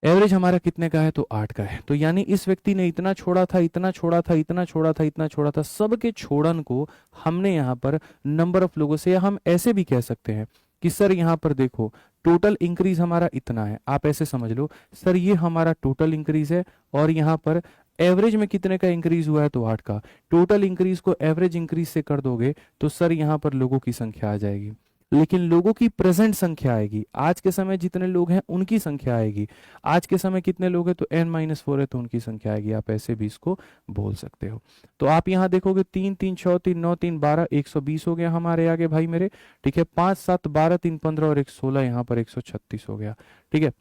Average हमारा कितने का है, तो 8 का है। तो यानी इस व्यक्ति ने इतना छोड़ा था, इतना छोड़ा था, इतना छोड़ा था, इतना छोड़ा था, सबके छोड़न को हमने यहाँ पर नंबर ऑफ लोगों से, या हम ऐसे भी कह सकते हैं कि सर यहाँ पर देखो टोटल इंक्रीज हमारा इतना है, आप ऐसे समझ लो सर ये हमारा टोटल इंक्रीज है, और यहाँ पर एवरेज में कितने का इंक्रीज हुआ है, तो 8 का। टोटल इंक्रीज को एवरेज इंक्रीज से कर दोगे तो सर यहाँ पर लोगों की संख्या आ जाएगी, लेकिन लोगों की प्रेजेंट संख्या आएगी, आज के समय जितने लोग हैं उनकी संख्या आएगी। आज के समय कितने लोग हैं, तो n-4 है, तो उनकी संख्या आएगी। आप ऐसे भी इसको बोल सकते हो। तो आप यहाँ देखोगे 3 3 6 3 9 3 12 120 हो गया हमारे आगे भाई मेरे, ठीक है। 5 7 12 3 15 और 1 16, यहाँ पर 136 हो गया, ठीक है।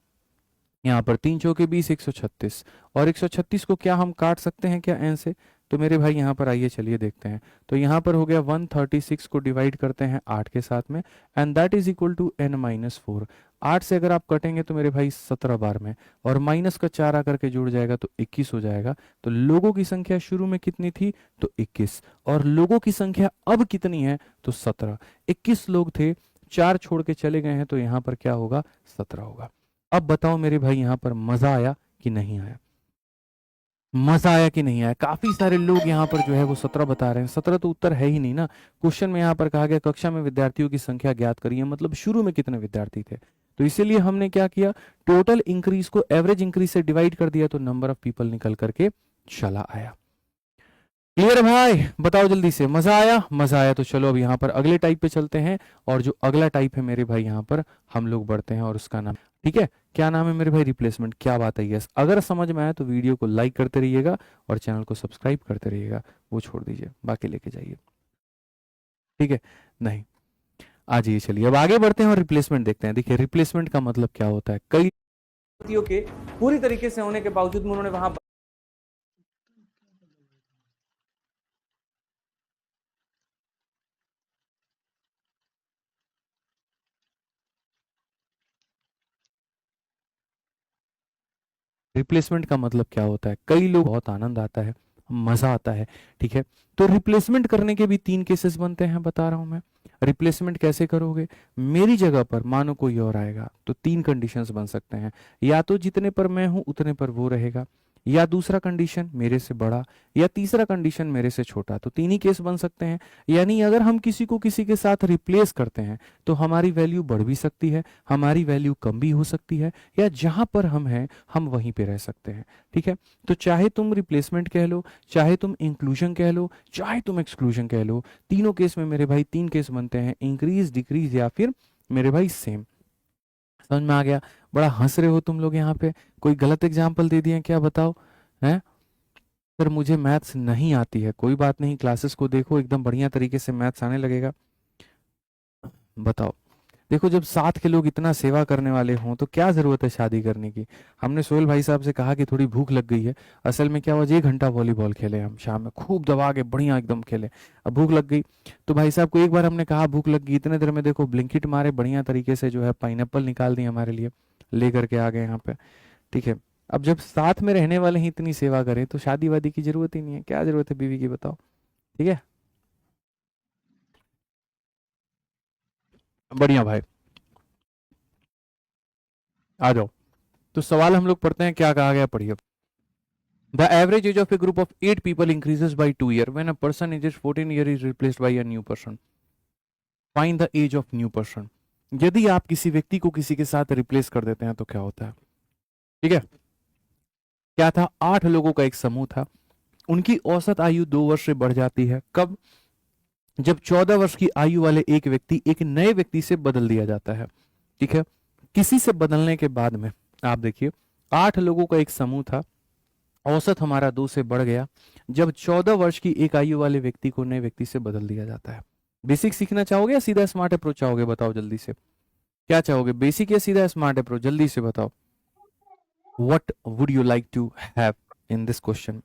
यहाँ पर 3 चौके 20, 136, और 136 को क्या हम काट सकते हैं क्या n से, तो मेरे भाई यहाँ पर आइए चलिए देखते हैं। तो यहाँ पर हो गया 136 को डिवाइड करते हैं 8 के साथ में, and that is equal to n-4। 8 से अगर आप कटेंगे तो मेरे भाई 17 बार में, और माइनस का 4 आकर के जुड़ जाएगा तो 21 हो जाएगा। तो लोगों की संख्या शुरू में कितनी थी, तो 21, और लोगों की संख्या अब कितनी है, तो 17। 21 लोग थे, 4 छोड़ के चले गए हैं, तो यहाँ पर क्या होगा, 17 होगा। अब बताओ मेरे भाई यहाँ पर मजा आया कि नहीं आया, मजा आया कि नहीं आया। काफी सारे लोग यहाँ पर जो है वो 17 बता रहे हैं। 17 तो उत्तर है ही नहीं ना। क्वेश्चन में यहाँ पर कहा गया कक्षा में विद्यार्थियों की संख्या ज्ञात करिए, मतलब शुरू में कितने विद्यार्थी थे। तो इसीलिए हमने क्या किया, टोटल इंक्रीज को एवरेज इंक्रीज से डिवाइड कर दिया, तो नंबर ऑफ पीपल निकल करके चला आया। क्लियर है भाई, बताओ जल्दी से, मजा आया, मजा आया। तो चलो अब यहाँ पर अगले टाइप पे चलते हैं, और जो अगला टाइप है मेरे भाई यहाँ पर हम लोग बढ़ते हैं, और उसका नाम, ठीक है, क्या नाम है मेरे भाई, रिप्लेसमेंट। क्या बात है, यस। अगर समझ में आया तो वीडियो को लाइक करते रहिएगा और चैनल को सब्सक्राइब करते रहिएगा, वो छोड़ दीजिए, बाकी लेके जाइए, ठीक है। नहीं, आ जाइए, चलिए अब आगे बढ़ते हैं और रिप्लेसमेंट देखते हैं। देखिए रिप्लेसमेंट का मतलब क्या होता है, कई के पूरी तरीके से होने के बावजूद उन्होंने वहां रिप्लेसमेंट का मतलब क्या होता है, कई लोग, बहुत आनंद आता है, मजा आता है, ठीक है। तो रिप्लेसमेंट करने के भी 3 केसेस बनते हैं, बता रहा हूं मैं। रिप्लेसमेंट कैसे करोगे, मेरी जगह पर मानो कोई और आएगा तो 3 कंडीशंस बन सकते हैं, या तो जितने पर मैं हूं उतने पर वो रहेगा, या दूसरा कंडीशन मेरे से बड़ा, या तीसरा कंडीशन मेरे से छोटा। तो 3 ही केस बन सकते हैं। यानी अगर हम किसी को किसी के साथ रिप्लेस करते हैं तो हमारी वैल्यू बढ़ भी सकती है, हमारी वैल्यू कम भी हो सकती है, या जहां पर हम हैं हम वहीं पे रह सकते हैं, ठीक है। तो चाहे तुम रिप्लेसमेंट कह लो, चाहे तुम इंक्लूजन कह लो, चाहे तुम एक्सक्लूजन कह लो, तीनों केस में मेरे भाई 3 केस बनते हैं, इंक्रीज, डिक्रीज, या फिर मेरे भाई सेम। समझ में आ गया। बड़ा हंस रहे हो तुम लोग यहाँ पे, कोई गलत एग्जाम्पल दे दिए क्या, बताओ। हैं, सर मुझे मैथ्स नहीं आती है, कोई बात नहीं, क्लासेस को देखो, एकदम बढ़िया तरीके से मैथ्स आने लगेगा। बताओ, देखो जब साथ के लोग इतना सेवा करने वाले हों तो क्या जरूरत है शादी करने की। हमने सोहेल भाई साहब से कहा कि थोड़ी भूख लग गई है, असल में क्या हुआ, 1 घंटा वॉलीबॉल खेले हम शाम में, खूब दबा के बढ़िया एकदम खेले। अब भूख लग गई, तो भाई साहब को एक बार हमने कहा भूख लग गई, इतने देर में देखो ब्लिंकिट मारे, बढ़िया तरीके से जो है पाइनएप्पल निकाल दी हमारे लिए, ले करके आ गए यहाँ पे, ठीक है। अब जब साथ में रहने वाले ही इतनी सेवा करें तो शादी वादी की जरूरत ही नहीं है, क्या जरूरत है बीवी की, बताओ, ठीक है। बढ़िया भाई, आ जाओ। तो सवाल हम लोग पढ़ते हैं, क्या कहा गया, पढ़िए। The average age of a group of 8 people increases by 2 years. When a person ages 14 years is replaced by a new person. Find the age of new person. यदि आप किसी व्यक्ति को किसी के साथ रिप्लेस कर देते हैं तो क्या होता है, ठीक है। क्या था, 8 लोगों का एक समूह था, उनकी औसत आयु 2 वर्ष से बढ़ जाती है, कब, जब 14 वर्ष की आयु वाले एक व्यक्ति एक नए व्यक्ति से बदल दिया जाता है, ठीक है। किसी से बदलने के बाद में आप देखिए, 8 लोगों का एक समूह था, औसत हमारा 2 से बढ़ गया जब 14 वर्ष की एक आयु वाले व्यक्ति को नए व्यक्ति से बदल दिया जाता है। बेसिक सीखना चाहोगे या सीधा स्मार्ट अप्रोच चाहोगे, बताओ जल्दी से, क्या चाहोगे, बेसिक या सीधा स्मार्ट अप्रोच, जल्दी से बताओ। What would you like to have in this question.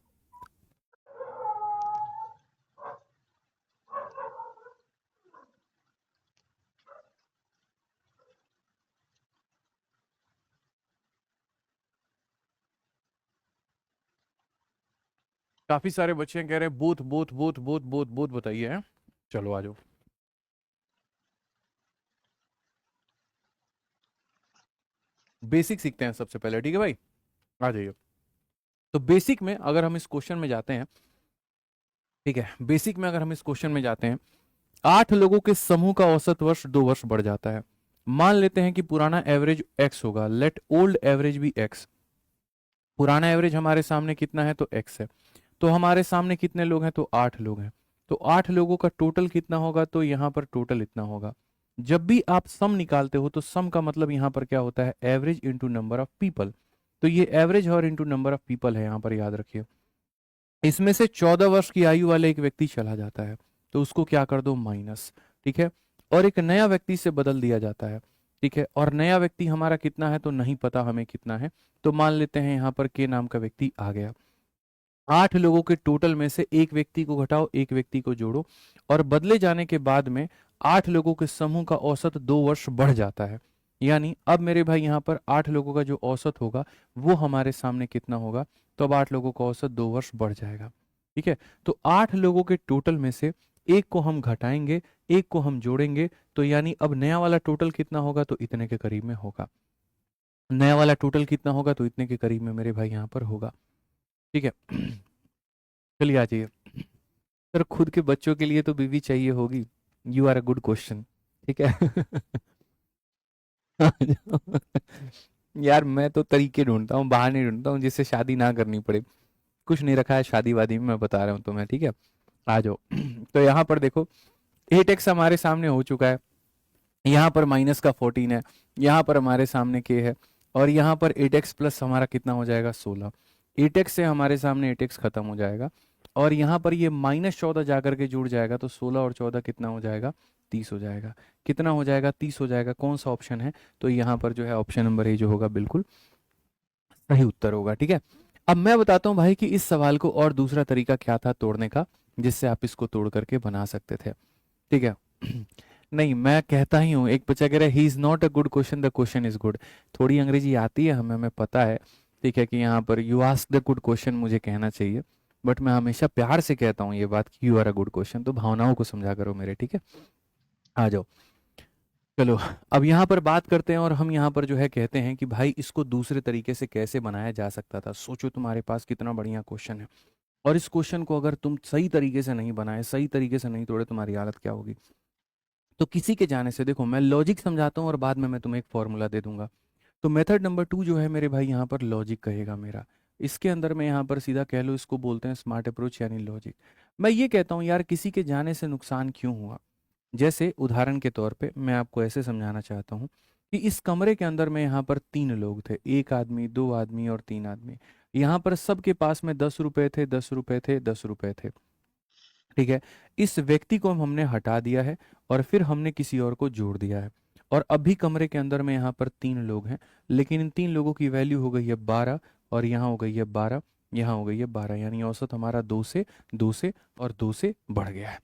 काफी सारे बच्चे कह रहे हैं both both both both both both बताइए, हैं? चलो आ जाओ, बेसिक सीखते हैं सबसे पहले, ठीक है भाई। आ जाइए। तो बेसिक में अगर हम इस क्वेश्चन में जाते हैं, ठीक है, बेसिक में अगर हम इस क्वेश्चन में जाते हैं, 8 लोगों के समूह का औसत वर्ष 2 वर्ष बढ़ जाता है। मान लेते हैं कि पुराना एवरेज x होगा, लेट ओल्ड एवरेज भी x। पुराना एवरेज हमारे सामने कितना है, तो x है। तो हमारे सामने कितने लोग हैं, तो 8 लोग हैं। तो 8 लोगों का टोटल कितना होगा, तो यहाँ पर टोटल इतना होगा। जब भी आप सम निकालते हो तो सम का मतलब यहाँ पर क्या होता है, average into number of people. तो ये एवरेज और इंटू नंबर ऑफ पीपल है, यहाँ पर याद रखिए। इसमें से 14 वर्ष की आयु वाले एक व्यक्ति चला जाता है, तो उसको क्या कर दो, माइनस। ठीक है, और एक नया व्यक्ति से बदल दिया जाता है। ठीक है, और नया व्यक्ति हमारा कितना है, तो नहीं पता हमें कितना है। तो मान लेते हैं यहाँ पर के नाम का व्यक्ति आ गया। 8 लोगों के टोटल में से एक व्यक्ति को घटाओ, एक व्यक्ति को जोड़ो, और बदले जाने के बाद में 8 लोगों के समूह का औसत 2 वर्ष बढ़ जाता है। यानी अब मेरे भाई यहाँ पर 8 लोगों का जो औसत होगा वो हमारे सामने कितना होगा, तो अब 8 लोगों का औसत 2 वर्ष बढ़ जाएगा। ठीक है, तो 8 लोगों के टोटल में से एक को हम घटाएंगे, एक को हम जोड़ेंगे, तो यानी अब नया वाला टोटल कितना होगा, तो इतने के करीब में होगा। नया वाला टोटल कितना होगा, तो इतने के करीब में मेरे भाई यहाँ पर होगा। ठीक है, चलिए आ जाइए। सर खुद के बच्चों के लिए तो बीवी चाहिए होगी, you are a good question. ठीक है। यार मैं तो तरीके ढूंढता हूँ, बहाने ढूंढता हूँ जिससे शादी ना करनी पड़े। कुछ नहीं रखा है शादी वादी में, मैं बता रहा हूँ तुम्हें। ठीक है, आ जाओ। तो यहाँ पर देखो 8x हमारे सामने हो चुका है, यहाँ पर माइनस का 14 है, यहाँ पर हमारे सामने k है, और यहाँ पर 8x प्लस हमारा कितना हो जाएगा, 16। 8x से हमारे सामने 8x खत्म हो जाएगा, और यहाँ पर ये -14 जाकर के जुड़ जाएगा, तो 16 और 14 कितना हो जाएगा, 30 हो जाएगा। कितना हो जाएगा, 30 हो जाएगा। कौन सा ऑप्शन है, तो यहाँ पर जो है ऑप्शन नंबर ए जो होगा बिल्कुल सही उत्तर होगा। ठीक है, अब मैं बताता हूँ भाई कि इस सवाल को और दूसरा तरीका क्या था तोड़ने का, जिससे आप इसको तोड़ करके बना सकते थे। ठीक है। नहीं, मैं कहता ही हूँ, एक बच्चा कह रहा है he is not a good question, the question is good. थोड़ी अंग्रेजी आती है हमें, हमें पता है। ठीक है, कि यहाँ पर you ask the good question मुझे कहना चाहिए, बट मैं हमेशा प्यार से कहता हूँ ये बात कि you are a good question. तो भावनाओं को समझा करो मेरे। ठीक है, आ जाओ। चलो, अब यहाँ पर बात करते हैं, और हम यहाँ पर जो है कहते हैं कि भाई इसको दूसरे तरीके से कैसे बनाया जा सकता था। सोचो तुम्हारे पास कितना बढ़िया क्वेश्चन है, और इस क्वेश्चन को अगर तुम सही तरीके से नहीं बनाए, सही तरीके से नहीं तोड़े, तुम्हारी हालत क्या होगी। तो किसी के जाने से, देखो मैं लॉजिक समझाता हूँ और बाद में मैं तुम्हें एक फॉर्मूला दे दूंगा। तो मेथड नंबर 2 जो है मेरे भाई, यहाँ पर लॉजिक कहेगा मेरा। इसके अंदर मैं यहाँ पर सीधा कह लो, इसको बोलते हैं स्मार्ट अप्रोच यानी लॉजिक। मैं ये कहता हूँ यार, किसी के जाने से नुकसान क्यों हुआ। जैसे उदाहरण के तौर पे मैं आपको ऐसे समझाना चाहता हूँ कि इस कमरे के अंदर में यहाँ पर 3 लोग थे, एक आदमी, 2 आदमी और 3 आदमी। यहाँ पर सबके पास में 10 रुपए थे, 10 रुपए थे, 10 रुपए थे। ठीक है, इस व्यक्ति को हमने हटा दिया है, और फिर हमने किसी और को जोड़ दिया है, और अभी कमरे के अंदर में यहाँ पर 3 लोग हैं, लेकिन इन 3 लोगों की वैल्यू हो गई है 12, और यहाँ हो गई है 12, यहाँ हो गई है 12, यानी औसत हमारा 2 से और 2 से बढ़ गया है।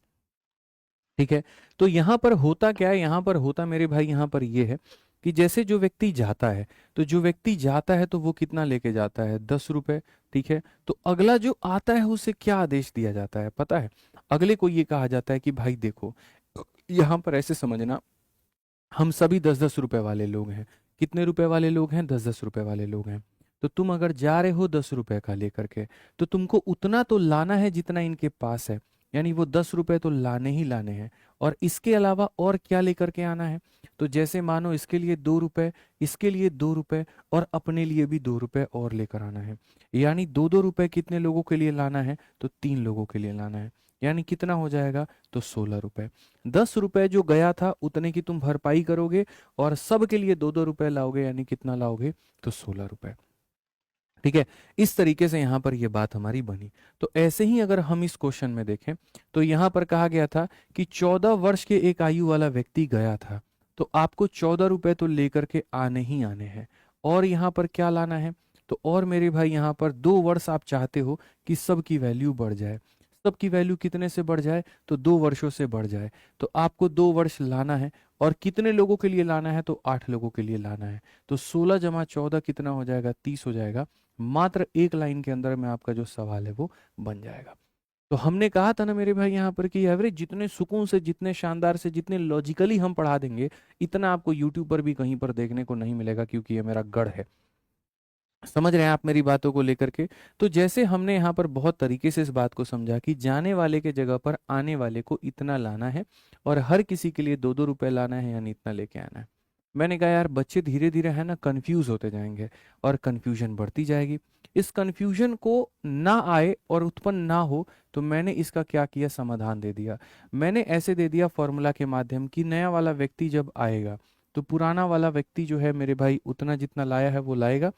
ठीक है, तो यहाँ पर होता क्या है, यहाँ पर होता मेरे भाई यहाँ पर ये है कि जैसे जो व्यक्ति जाता है, तो जो व्यक्ति जाता है तो वो कितना लेके जाता है, 10 रुपए। ठीक है, तो अगला जो आता है उसे क्या आदेश दिया जाता है पता है, अगले को ये कहा जाता है कि भाई देखो, यहाँ पर ऐसे समझना, हम सभी 10-10 रुपए वाले लोग हैं। कितने रुपए वाले लोग हैं, 10-10 रुपए वाले लोग हैं। तो तुम अगर जा रहे हो 10 रुपए का लेकर के, तो तुमको उतना तो लाना है जितना इनके पास है, यानी वो 10 रुपए तो लाने ही लाने हैं। और इसके अलावा और क्या लेकर के आना है, तो जैसे मानो इसके लिए 2 रुपए, इसके लिए 2 रुपए, और अपने लिए भी 2 रुपए और लेकर आना है। यानी 2-2 रुपए कितने लोगों के लिए लाना है, तो 3 लोगों के लिए लाना है। यानी कितना हो जाएगा, तो 16 रुपए। 10 रुपए जो गया था उतने की तुम भरपाई करोगे, और सबके लिए 2-2 रुपए लाओगे, यानी कितना लाओगे, तो 16 रुपए। ठीक है, इस तरीके से यहाँ पर ये बात हमारी बनी। तो ऐसे ही अगर हम इस क्वेश्चन में देखें, तो यहाँ पर कहा गया था कि 14 वर्ष के एक आयु वाला व्यक्ति गया था, तो आपको 14 रुपए तो लेकर के आने ही आने हैं, और यहाँ पर क्या लाना है, तो और मेरे भाई यहाँ पर 2 वर्ष आप चाहते हो कि सबकी वैल्यू बढ़ जाए। सबकी वैल्यू कितने से बढ़ जाए, तो 2 वर्षों से बढ़ जाए। तो आपको 2 वर्ष लाना है, और कितने लोगों के लिए लाना है, तो 8 लोगों के लिए लाना है। तो 16 + 14 कितना हो जाएगा, 30 हो जाएगा। मात्र एक लाइन के अंदर में आपका जो सवाल है वो बन जाएगा। तो हमने कहा था ना मेरे भाई यहाँ पर कि एवरेज जितने सुकून से, जितने शानदार से, जितने लॉजिकली हम पढ़ा देंगे, इतना आपको यूट्यूब पर भी कहीं पर देखने को नहीं मिलेगा, क्योंकि ये मेरा गढ़ है। समझ रहे हैं आप मेरी बातों को लेकर के? तो जैसे हमने यहाँ पर बहुत तरीके से इस बात को समझा कि जाने वाले के जगह पर आने वाले को इतना लाना है और हर किसी के लिए 2-2 रुपए लाना है, यानी इतना लेके आना है। मैंने कहा यार बच्चे धीरे धीरे है ना कंफ्यूज होते जाएंगे और कंफ्यूजन बढ़ती जाएगी। इस कंफ्यूजन को ना आए और उत्पन्न ना हो, तो मैंने इसका क्या किया, समाधान दे दिया। मैंने ऐसे दे दिया फॉर्मूला के माध्यम कि नया वाला व्यक्ति जब आएगा तो पुराना वाला व्यक्ति जो है मेरे भाई उतना जितना लाया है वो लाएगा।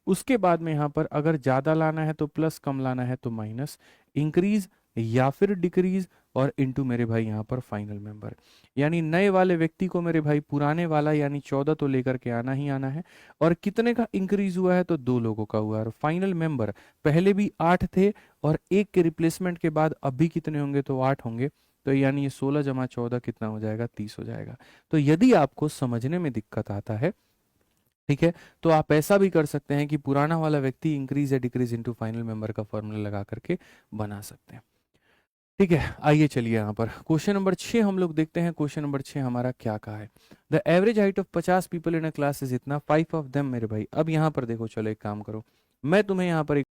उसके बाद में यहाँ पर अगर ज़्यादा लाना है तो प्लस, कम लाना है तो माइनस, इंक्रीज या फिर डिक्रीज, और इनटू मेरे भाई यहाँ पर फाइनल मेंबर। यानी नए वाले व्यक्ति को मेरे भाई पुराने वाला यानी 14 तो लेकर के आना ही आना है। और कितने का इंक्रीज हुआ है, तो 2 लोगों का हुआ है। और फाइनल मेंबर पहले भी 8 थे और एक के रिप्लेसमेंट के बाद अब भी कितने होंगे, तो 8 होंगे। तो यानी ये 16 जमा 14 कितना हो जाएगा, 30 हो जाएगा। तो यदि आपको समझने में दिक्कत आता है, ठीक है, तो आप ऐसा भी कर सकते हैं कि पुराना वाला व्यक्ति इंक्रीज या डिक्रीज इनटू फाइनल मेंबर का फॉर्मूला लगा करके बना सकते हैं। ठीक है, आइए चलिए यहाँ पर क्वेश्चन नंबर 6 हम लोग देखते हैं। क्वेश्चन नंबर 6 हमारा क्या कहा है, the average height of 50 people in a class is इतना, 5 ऑफ देम मेरे भाई। अब यहाँ पर देखो, चलो एक काम करो, मैं तुम्हें यहाँ पर